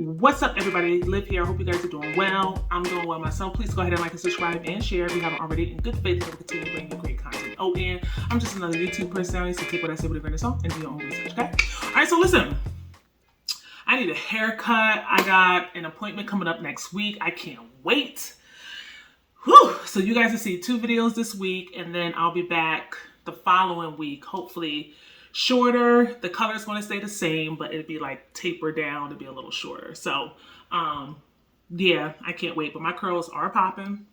What's up, everybody? Liv here. I hope you guys are doing well. I'm doing well myself. Please go ahead and like and subscribe and share if you haven't already. In good faith, that will continue to bring you great content. Oh, and I'm just another YouTube personality, so take what I say with a grain of salt and do your own research, okay? All right, so listen. I need a haircut. I got an appointment coming up next week. I can't wait. Whew. So you guys will see 2 videos this week, and then I'll be back the following week, hopefully shorter. The color is going to stay the same, but it'd be like tapered down to be a little shorter. So, yeah, I can't wait. But my curls are popping.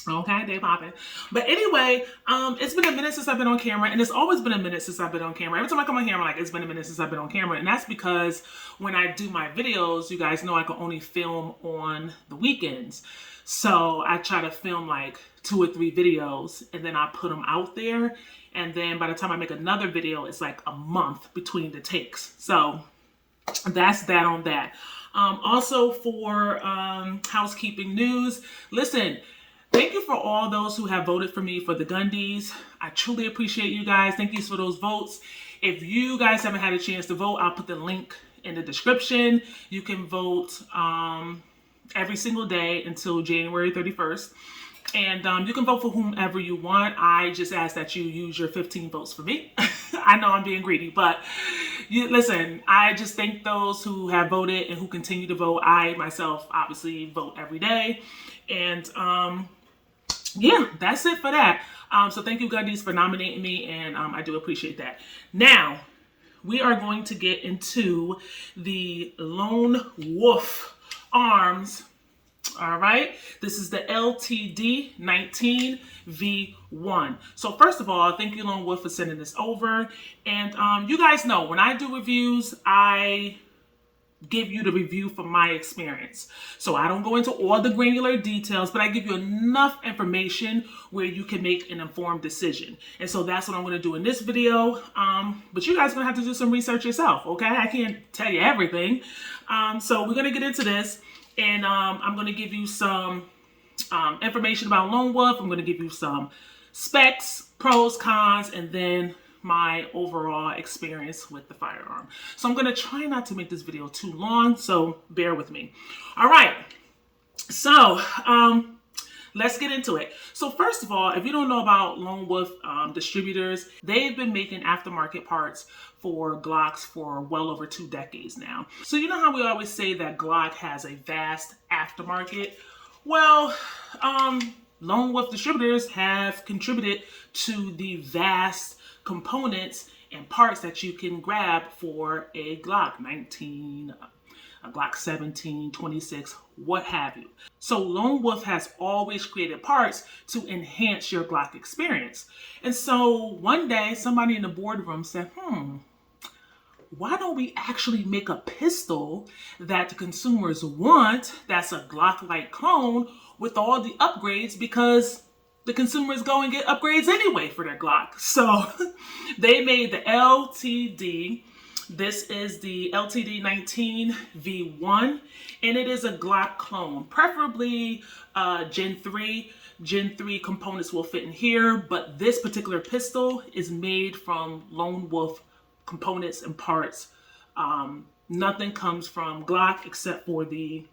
Okay, they popping. But anyway, it's been a minute since I've been on camera, and it's always been a minute since I've been on camera. Every time I come on here, I'm like, it's been a minute since I've been on camera, and that's because when I do my videos, you guys know I can only film on the weekends. So I try to film like 2 or 3 videos, and then I put them out there, and then by the time I make another video, it's like a month between the takes. So that's that on that. Also for housekeeping news, listen. Thank you for all those who have voted for me for the Gundies. I truly appreciate you guys. Thank you for those votes. If you guys haven't had a chance to vote, I'll put the link in the description. You can vote every single day until January 31st. And you can vote for whomever you want. I just ask that you use your 15 votes for me. I know I'm being greedy, but listen, I just thank those who have voted and who continue to vote. I myself obviously vote every day. And yeah, that's it for that. So thank you, Gundies, for nominating me, and I do appreciate that. Now, we are going to get into the Lone Wolf arms. All right, this is the LTD-9 V1. So first of all, thank you, Lone Wolf, for sending this over. And you guys know, when I do reviews, I give you the review from my experience. So I don't go into all the granular details, but I give you enough information where you can make an informed decision. And so that's what I'm going to do in this video. But you guys are going to have to do some research yourself, okay? I can't tell you everything. So we're going to get into this, and I'm going to give you some information about Lone Wolf. I'm going to give you some specs, pros, cons, and then my overall experience with the firearm. So I'm going to try not to make this video too long, so bear with me. All right, so let's get into it. So first of all, if you don't know about Lone Wolf distributors, they've been making aftermarket parts for Glocks for well over 2 decades now. So you know how we always say that Glock has a vast aftermarket? Well, Lone Wolf distributors have contributed to the vast components and parts that you can grab for a Glock 19, a Glock 17, 26, what have you. So Lone Wolf has always created parts to enhance your Glock experience. And so one day somebody in the boardroom said, why don't we actually make a pistol that the consumers want that's a Glock-like clone with all the upgrades, because the consumers go and get upgrades anyway for their Glock. So they made the LTD. This is the LTD-9 V1, and it is a Glock clone, preferably Gen 3. Gen 3 components will fit in here, but this particular pistol is made from Lone Wolf components and parts. Nothing comes from Glock except for the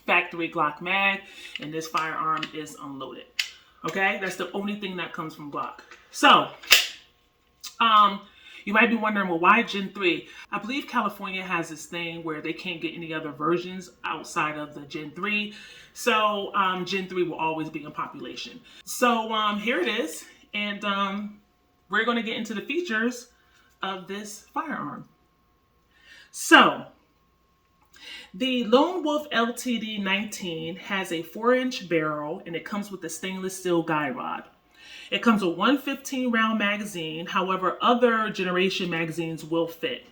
factory Glock mag, and this firearm is unloaded. Okay, that's the only thing that comes from Glock. So, you might be wondering, well, why Gen 3? I believe California has this thing where they can't get any other versions outside of the Gen 3. So, Gen 3 will always be in population. So, here it is. And we're going to get into the features of this firearm. So, the Lone Wolf LTD-9 has a 4-inch barrel, and it comes with a stainless steel guide rod. It comes with one 15-round magazine. However, other generation magazines will fit.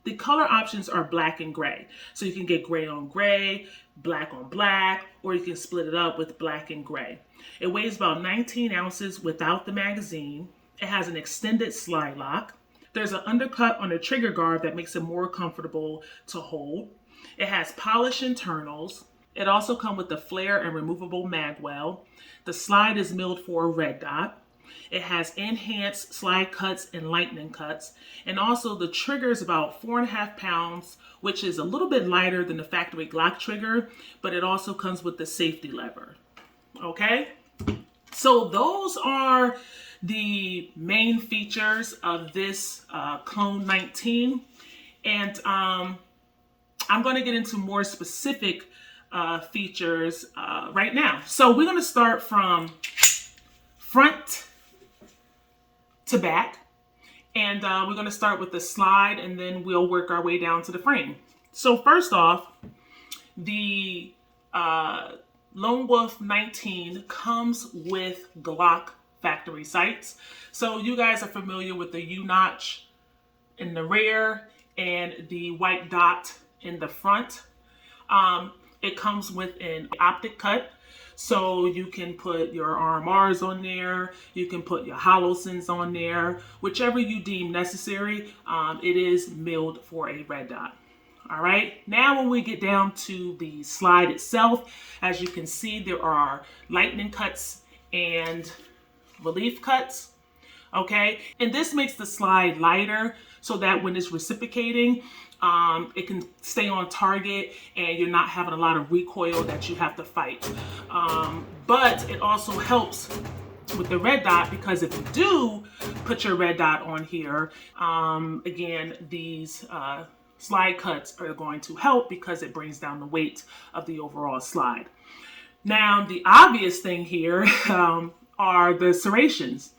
The color options are black and gray. So you can get gray on gray, black on black, or you can split it up with black and gray. It weighs about 19 ounces without the magazine. It has an extended slide lock. There's an undercut on the trigger guard that makes it more comfortable to hold. It has polished internals. It also comes with the flare and removable mag well. The slide is milled for a red dot. It has enhanced slide cuts and lightning cuts. And also the trigger is about 4.5 pounds, which is a little bit lighter than the factory Glock trigger, but it also comes with the safety lever. Okay? So those are the main features of this Clone 19. And I'm going to get into more specific features right now. So we're going to start from front to back. And we're going to start with the slide, and then we'll work our way down to the frame. So first off, the Lone Wolf 19 comes with Glock factory sights. So you guys are familiar with the U-notch in the rear and the white dot in the front. It comes with an optic cut. So you can put your RMRs on there, you can put your Holosens on there, whichever you deem necessary. It is milled for a red dot. All right, now when we get down to the slide itself, as you can see, there are lightning cuts and relief cuts. Okay, and this makes the slide lighter so that when it's reciprocating, it can stay on target and you're not having a lot of recoil that you have to fight. But it also helps with the red dot, because if you do put your red dot on here, again, these slide cuts are going to help because it brings down the weight of the overall slide. Now, the obvious thing here are the serrations.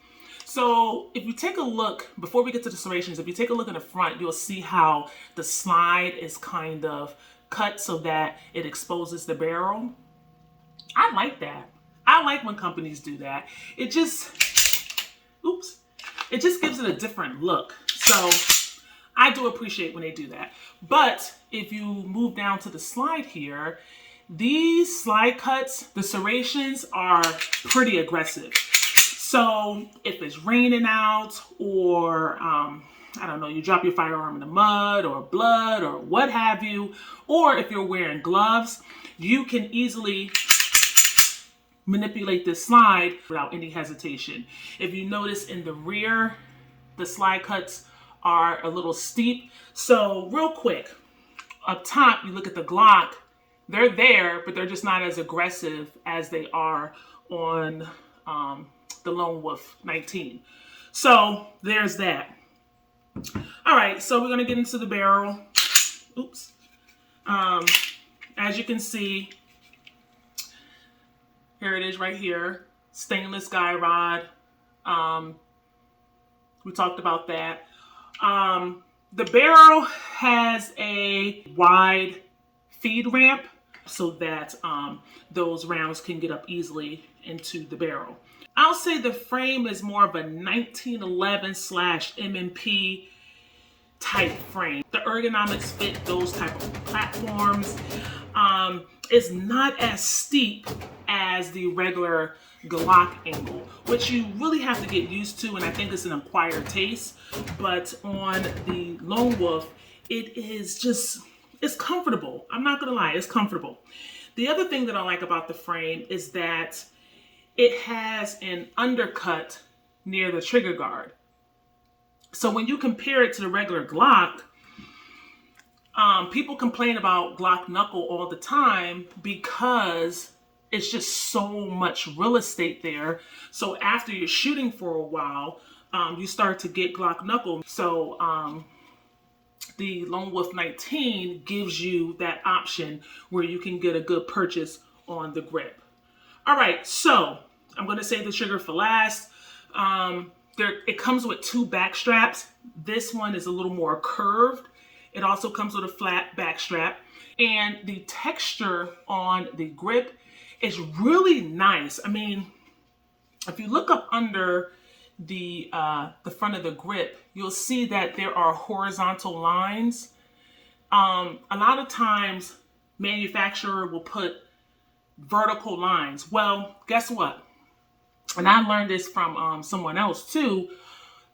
So if you take a look, before we get to the serrations, if you take a look in the front, you'll see how the slide is kind of cut so that it exposes the barrel. I like that. I like when companies do that. It just gives it a different look. So I do appreciate when they do that. But if you move down to the slide here, these slide cuts, the serrations are pretty aggressive. So if it's raining out, or I don't know, you drop your firearm in the mud or blood or what have you, or if you're wearing gloves, you can easily manipulate this slide without any hesitation. If you notice in the rear, the slide cuts are a little steep. So real quick, up top, you look at the Glock, they're there, but they're just not as aggressive as they are on the Lone Wolf 19. So there's that. All right, so we're gonna get into the barrel. Oops. As you can see, here it is right here, stainless guy rod. We talked about that. The barrel has a wide feed ramp so that those rounds can get up easily into the barrel. I'll say the frame is more of a 1911/MMP type frame. The ergonomics fit those type of platforms. It's not as steep as the regular Glock angle, which you really have to get used to, and I think it's an acquired taste. But on the Lone Wolf, it is just, it's comfortable. I'm not gonna lie, it's comfortable. The other thing that I like about the frame is that it has an undercut near the trigger guard. So when you compare it to the regular Glock, people complain about Glock knuckle all the time because it's just so much real estate there. So after you're shooting for a while, you start to get Glock knuckle. So the Lone Wolf 19 gives you that option where you can get a good purchase on the grip. All right, so I'm going to save the trigger for last. It comes with 2 back straps. This one is a little more curved. It also comes with a flat back strap. And the texture on the grip is really nice. I mean, if you look up under the front of the grip, you'll see that there are horizontal lines. A lot of times, manufacturer will put vertical lines. Well, guess what? And I learned this from someone else too,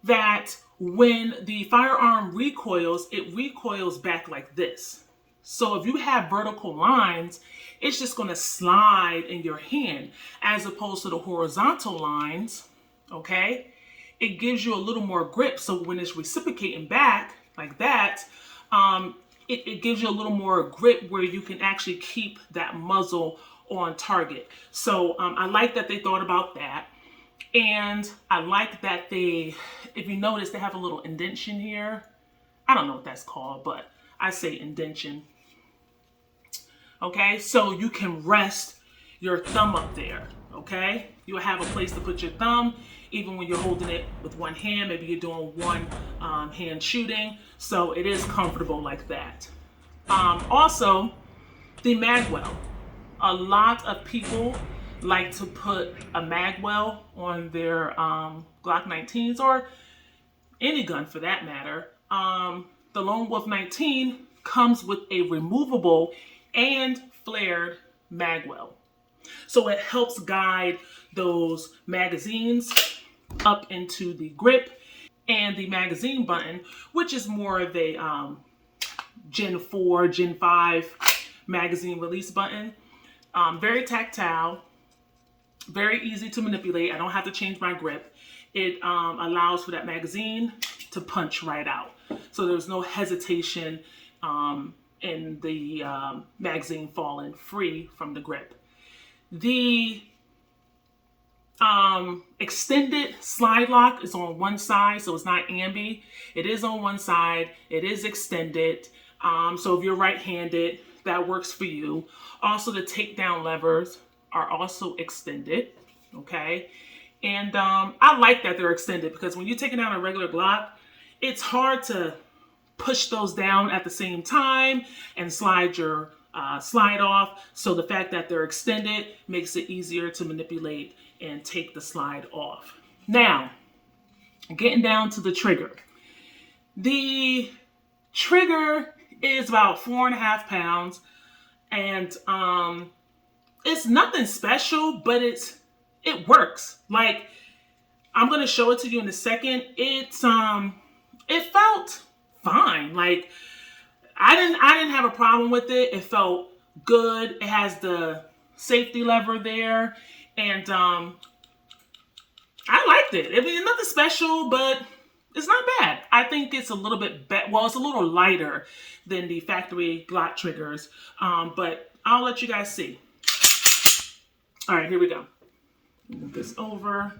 that when the firearm recoils, it recoils back like this. So if you have vertical lines, it's just going to slide in your hand, as opposed to the horizontal lines. okay? It gives you a little more grip. So when it's reciprocating back like that, it gives you a little more grip where you can actually keep that muzzle on target. So I like that they thought about that. And I like that they, if you notice, they have a little indentation here. I don't know what that's called, but I say indentation. Okay, so you can rest your thumb up there. Okay, you'll have a place to put your thumb, even when you're holding it with one hand. Maybe you're doing one hand shooting, so it is comfortable like that. Also, the magwell. A lot of people like to put a magwell on their Glock-19s, or any gun for that matter. The Lone Wolf 19 comes with a removable and flared magwell. So it helps guide those magazines up into the grip, and the magazine button, which is more of a Gen 4, Gen 5 magazine release button. Very tactile, very easy to manipulate. I don't have to change my grip. It allows for that magazine to punch right out. So there's no hesitation in the magazine falling free from the grip. The extended slide lock is on one side, so it's not ambi. It is on one side. It is extended. So if you're right-handed, that works for you. Also, the takedown levers are also extended, okay? And I like that they're extended, because when you're taking down a regular Glock, it's hard to push those down at the same time and slide your slide off. So the fact that they're extended makes it easier to manipulate and take the slide off. Now, getting down to the trigger. The trigger is about 4.5 pounds, and it's nothing special, but it works. Like, I'm gonna show it to you in a second. It felt fine. Like, I didn't have a problem with it. It felt good. It has the safety lever there, and I liked it. I mean, nothing special, but it's not bad. I think it's a little bit well, it's a little lighter than the factory Glock triggers, but I'll let you guys see. All right, here we go. Move this over.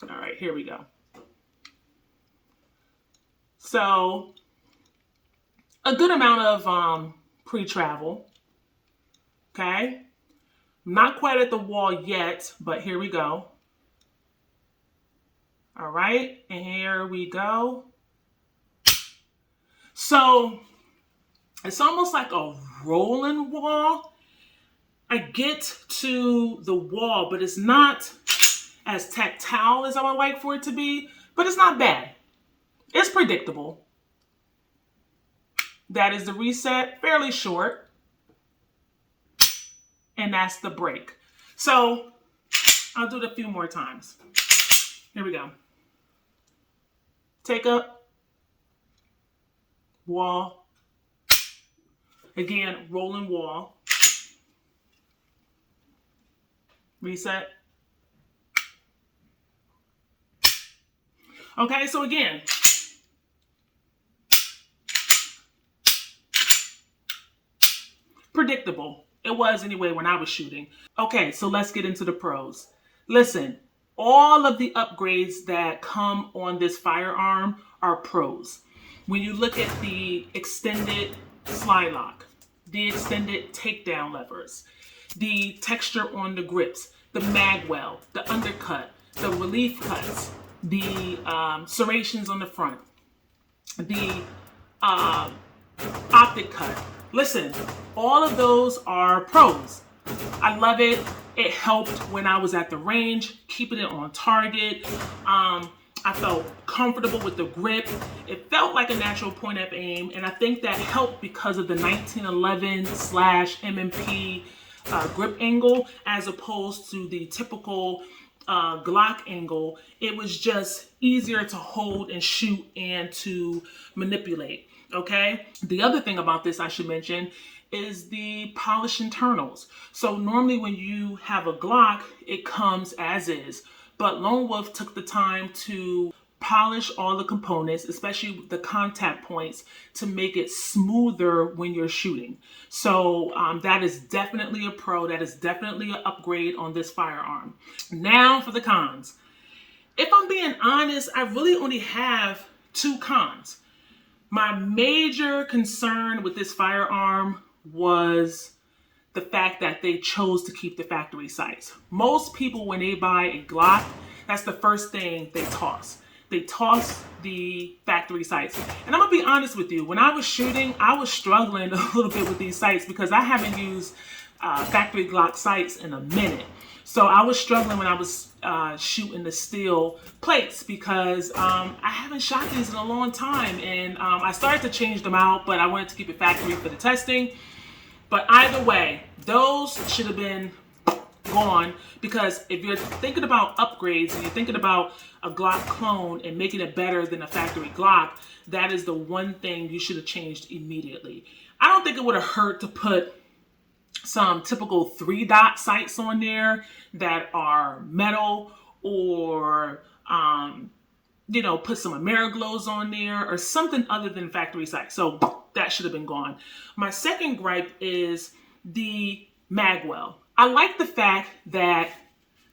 All right, here we go. So, a good amount of pre-travel, okay? Not quite at the wall yet, but here we go. All right, and here we go. So, it's almost like a rolling wall. I get to the wall, but it's not as tactile as I would like for it to be, but it's not bad. It's predictable. That is the reset, fairly short. And that's the break. So I'll do it a few more times. Here we go. Take up, wall. Again, rolling wall. Reset. Okay, so again, predictable. It was anyway when I was shooting. Okay, so let's get into the pros. Listen, all of the upgrades that come on this firearm are pros. When you look at the extended slide lock, the extended takedown levers, the texture on the grips, the magwell, the undercut, the relief cuts, the serrations on the front, the optic cut. Listen, all of those are pros. I love it. It helped when I was at the range, keeping it on target. I felt comfortable with the grip. It felt like a natural point of aim, and I think that helped because of the 1911/MMP grip angle as opposed to the typical Glock angle. It was just easier to hold and shoot and to manipulate. Okay. The other thing about this I should mention is the polished internals. So normally when you have a Glock, it comes as is, but Lone Wolf took the time to polish all the components, especially the contact points, to make it smoother when you're shooting. So that is definitely a pro. That is definitely an upgrade on this firearm. Now for the cons. If I'm being honest, I really only have two cons. My major concern with this firearm was the fact that they chose to keep the factory sights. Most people, when they buy a Glock, that's the first thing they toss. They toss the factory sights. And I'm gonna be honest with you, when I was shooting, I was struggling a little bit with these sights because I haven't used factory Glock sights in a minute. So I was struggling when I was shooting the steel plates because I haven't shot these in a long time, and I started to change them out, but I wanted to keep it factory for the testing. But either way, those should have been gone, because if you're thinking about upgrades and you're thinking about a Glock clone and making it better than a factory Glock, that is the one thing you should have changed immediately. I don't think it would have hurt to put some typical 3-dot sights on there that are metal, or put some Ameriglows on there or something other than factory sights. So that should have been gone. My second gripe is the magwell. I like the fact that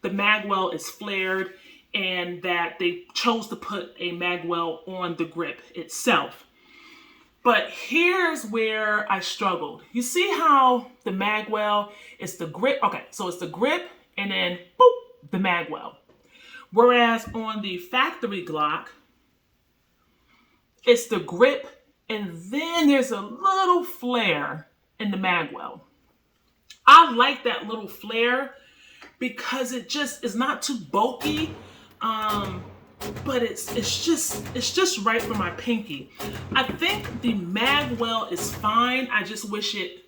the magwell is flared and that they chose to put a magwell on the grip itself. But here's where I struggled. You see how the magwell is the grip? Okay, so it's the grip and then boop, the magwell. Whereas on the factory Glock, it's the grip and then there's a little flare in the magwell. I like that little flare because it just is not too bulky. But it's just right for my pinky. I think the magwell is fine. I just wish it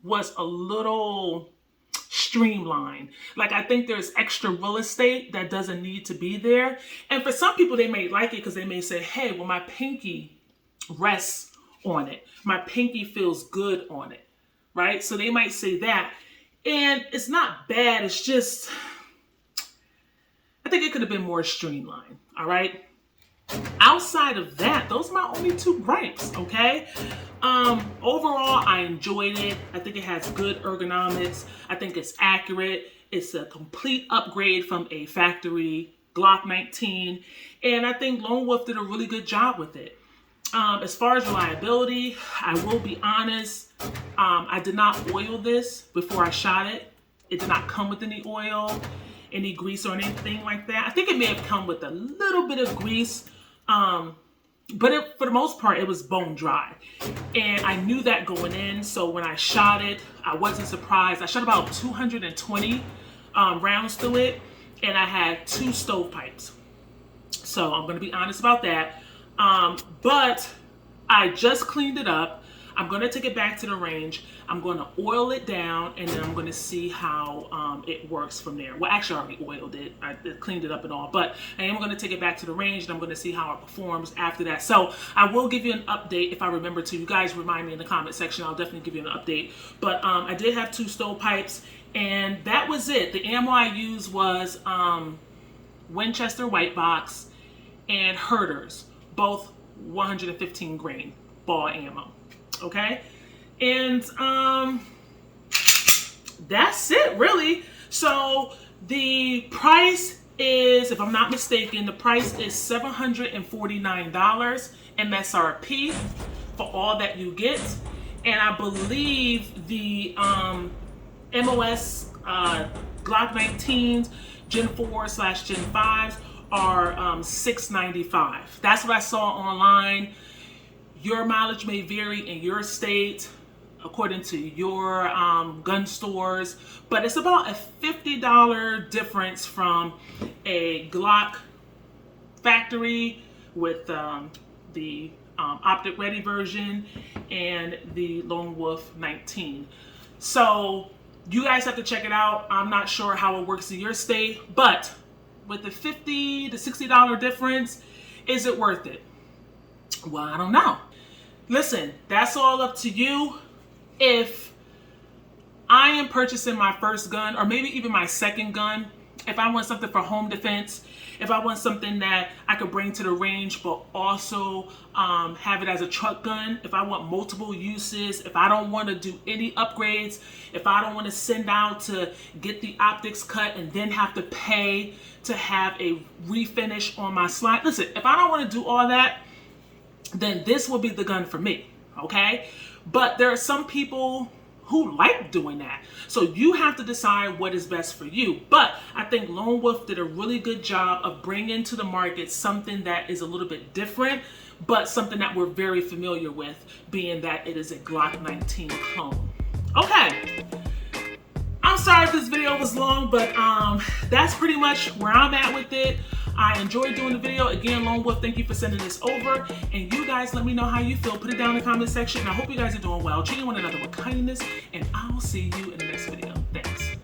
was a little streamlined. Like, I think there's extra real estate that doesn't need to be there. And for some people, they may like it because they may say, hey, well, my pinky rests on it. My pinky feels good on it, right? So they might say that. And it's not bad. It's just, I think it could have been more streamlined. All right. Outside of that, those are my only two gripes. Okay. Overall, I enjoyed it. I think it has good ergonomics. I think it's accurate. It's a complete upgrade from a factory Glock-19. And I think Lone Wolf did a really good job with it. As far as reliability, I will be honest. I did not oil this before I shot it. It did not come with any oil, any grease or anything like that. I think it may have come with a little bit of grease, but for the most part, it was bone dry. And I knew that going in, so when I shot it, I wasn't surprised. I shot about 220 rounds through it, and I had 2 stovepipes. So I'm going to be honest about that. But I just cleaned it up. I'm going to take it back to the range. I'm going to oil it down, and then I'm going to see how it works from there. Well, actually, I already oiled it. I cleaned it up and all. But I am going to take it back to the range, and I'm going to see how it performs after that. So I will give you an update if I remember to. You guys remind me in the comment section. I'll definitely give you an update. But I did have 2 stovepipes, and that was it. The ammo I used was Winchester White Box and Herters, both 115 grain ball ammo. Okay, and that's it really. So the price is, if I'm not mistaken, the price is $749 MSRP for all that you get. And I believe the MOS Glock 19s Gen 4/Gen 5s are $695. That's what I saw online. Your mileage may vary in your state according to your gun stores, but it's about a $50 difference from a Glock factory with the optic ready version and the Lone Wolf 19. So you guys have to check it out. I'm not sure how it works in your state, but with the $50 to $60 difference, is it worth it? Well, I don't know. Listen, that's all up to you. If I am purchasing my first gun, or maybe even my second gun, if I want something for home defense, if I want something that I could bring to the range but also have it as a truck gun, if I want multiple uses, if I don't want to do any upgrades, if I don't want to send out to get the optics cut and then have to pay to have a refinish on my slide. Listen, if I don't want to do all that, then this will be the gun for me, okay? But there are some people who like doing that. So you have to decide what is best for you. But I think Lone Wolf did a really good job of bringing to the market something that is a little bit different, but something that we're very familiar with, being that it is a Glock-19 clone. Okay. I'm sorry if this video was long, but that's pretty much where I'm at with it. I enjoyed doing the video. Again, Lone Wolf, thank you for sending this over. And you guys, let me know how you feel. Put it down in the comment section. And I hope you guys are doing well, treating one another with kindness. And I'll see you in the next video. Thanks.